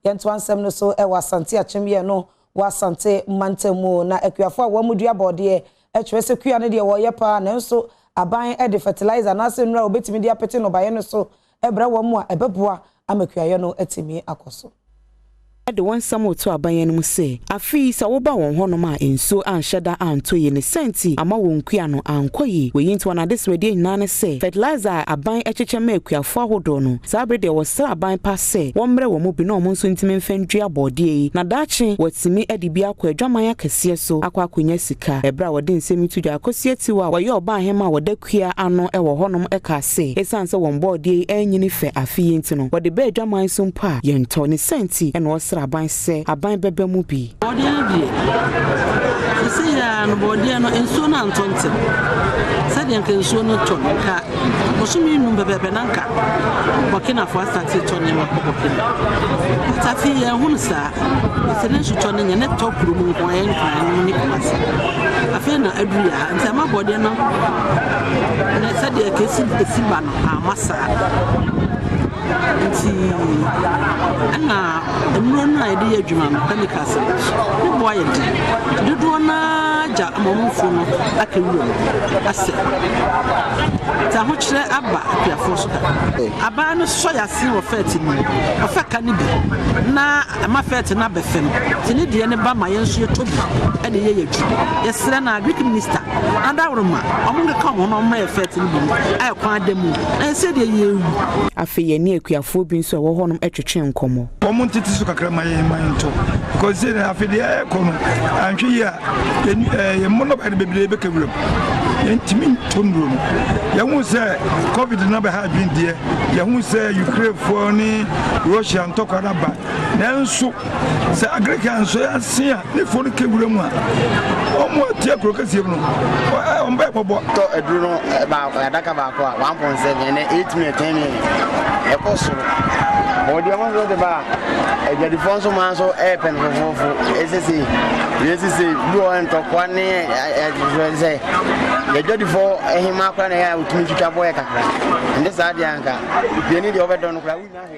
Yentu ansem no so wa Asante Akyem ye no wa Asante mantemu na akuafo a wamudua bode etwese kua ne de wo ye pa na nso aban de fertilizer na se nra obetimi de apete no baye no so ebra wo mu a ebeboa amakuaye no atimi akoso de one samo to aban no se afi sa wo ba won honom a enso anhyeda antoye ne senti ama won kua no ankoyi we yinto na this we dey nane se fertilizer aban echeche ma akuafo ahodo no sabre de wo sra aban pa se wo mre wo mu bi no mo nso ntimi mfandua bode na dache watimi ade bi akwa adwaman akese so akwa akonya sika ebra wo de nsemi tudwa akosie tiwa wo ye oba ahema wo da kua ano e wo honom e ka se esanse won bode enyini fe afi yinti no wo de ba adwaman so mpa yento ne senti e no aban se aban bebe mu bi body die se ya no body no enso na antonte se de nka enso no to nka osumi nu bebe nanka bokina for Asante to ne bokina tafi ya hunsa se ne to ne ne to kuru mu ko en kan ni komasa afi na adua nta ma body no ne se de ka esi ba no amasa nti ana emro na ide ya dwuma no chemicals ni boy de do na ja amamufo no akewuro ase ta ho kire aba apiafo so aba no so ya se wo feti ni ofeka ni bi na ma feti na befem ti ni de ne ba ma yenso yetobi e de ye yadu yesre na agric minister andawroma omunga ka ho no ma feti ni bi ay kwa ademu na se de ye afi ye ni akuafo bi nso wo honom etwetwe nkomo omun titi su kakra ma nto because say afi de kono anhwe ya ye mono ba de bebre be kewuram yentimi tonro ya hu se covid na be ha bin de ya hu se Ukraine for ni Russia ntokara ba nanso se agriculture so ya sia ne fo ni kewuram a omo tie krokasi no omba bobo to eduru no ba adaka ba ko 1.7 ne 8 million 10 million e ko so body am go de ba e jadi fonso manso e pen fofo esese yesese do ento kwa ne e say e jadi fo e hima kwa na ya utumi twitwa boy kakra ndesa dia nka bieni de obedon kwa